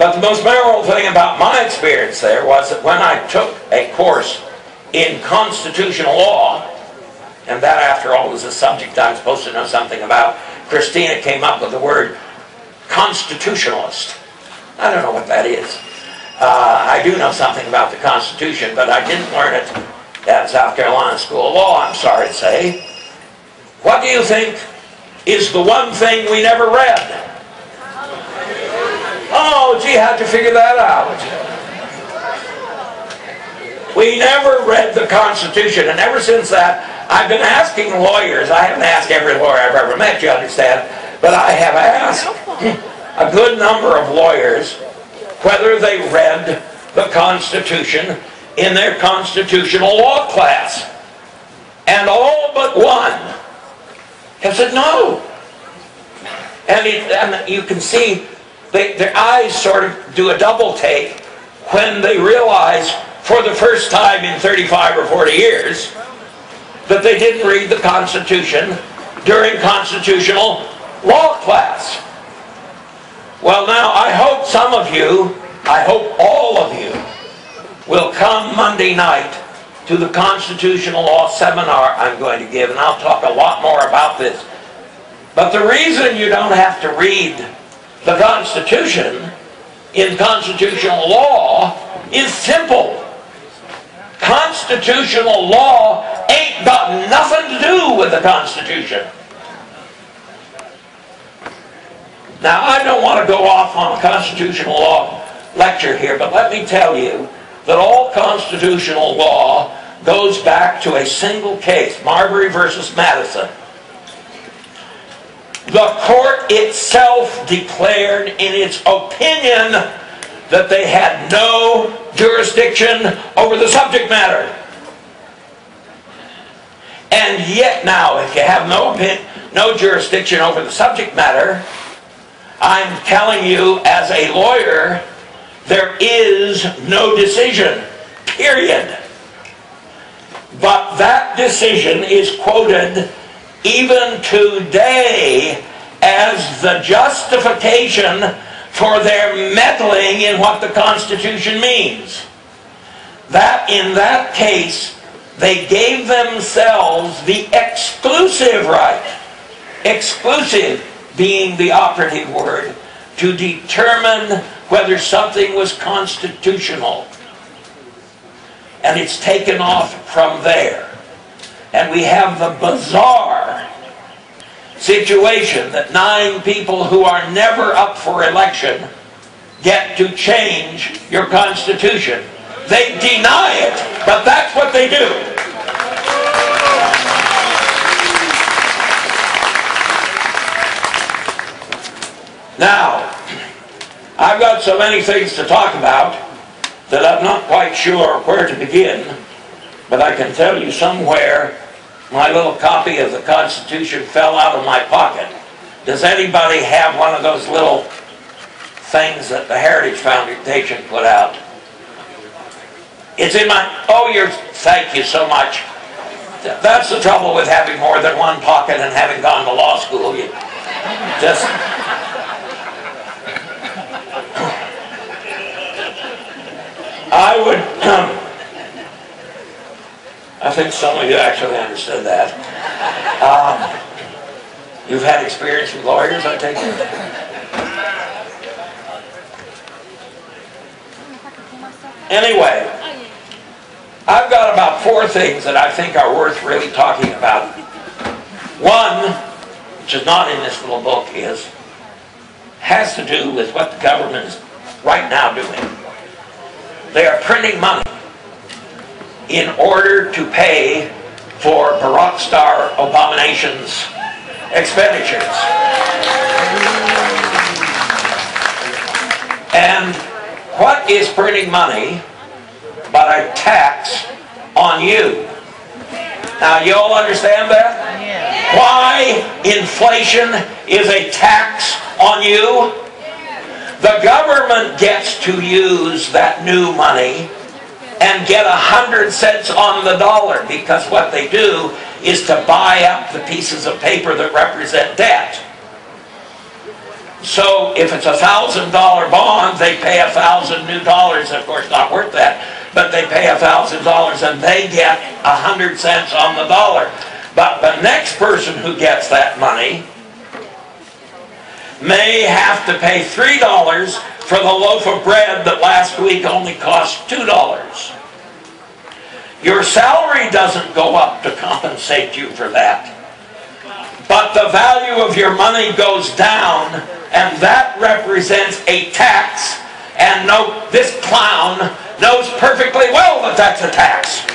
But the most memorable thing about my experience there was that when I took a course in constitutional law, and that after all was a subject I'm supposed to know something about, Christina came up with the word constitutionalist. I don't know what that is. I do know something about the Constitution, but I didn't learn it at South Carolina School of Law, I'm sorry to say. What do you think is the one thing we never read? Oh, gee, how'd you figure that out? We never read the Constitution, and ever since that, I've been asking lawyers. I haven't asked every lawyer I've ever met, you understand, but I have asked a good number of lawyers whether they read the Constitution in their constitutional law class. And all but one have said no. And you can see their eyes sort of do a double take when they realize for the first time in 35 or 40 years that they didn't read the Constitution during constitutional law class. Well, now, I hope some of you, I hope all of you, will come Monday night to the constitutional law seminar I'm going to give, and I'll talk a lot more about this. But the reason you don't have to read the Constitution in constitutional law is simple. Constitutional law ain't got nothing to do with the Constitution. Now, I don't want to go off on a constitutional law lecture here, but let me tell you that all constitutional law goes back to a single case, Marbury versus Madison. The court itself declared in its opinion that they had no jurisdiction over the subject matter. And yet now, if you have no jurisdiction over the subject matter, I'm telling you as a lawyer, there is no decision, period. But that decision is quoted even today as the justification for their meddling in what the Constitution means. That in that case, they gave themselves the exclusive right, exclusive being the operative word, to determine whether something was constitutional. And it's taken off from there. And we have the bizarre situation that 9 people who are never up for election get to change your Constitution. They deny it, but that's what they do. Now, I've got so many things to talk about that I'm not quite sure where to begin, but I can tell you somewhere my little copy of the Constitution fell out of my pocket. Does anybody have one of those little things that the Heritage Foundation put out? It's in my... Oh, thank you so much. That's the trouble with having more than one pocket and having gone to law school. You just... I think some of you actually understood that. You've had experience with lawyers, I take it? Anyway, I've got about 4 things that I think are worth really talking about. One, which is not in this little book, has to do with what the government is right now doing. They are printing money in order to pay for Barack Star Abomination's expenditures. And what is printing money but a tax on you? Now, you all understand that? Why inflation is a tax on you? The government gets to use that new money and get 100 cents on the dollar, because what they do is to buy up the pieces of paper that represent debt. So if it's a $1,000 bond, they pay $1,000 new dollars, of course not worth that, but they pay $1,000 and they get 100 cents on the dollar. But the next person who gets that money may have to pay $3 for the loaf of bread that last week only cost $2. Your salary doesn't go up to compensate you for that. But the value of your money goes down, and that represents a tax. And this clown knows perfectly well that that's a tax.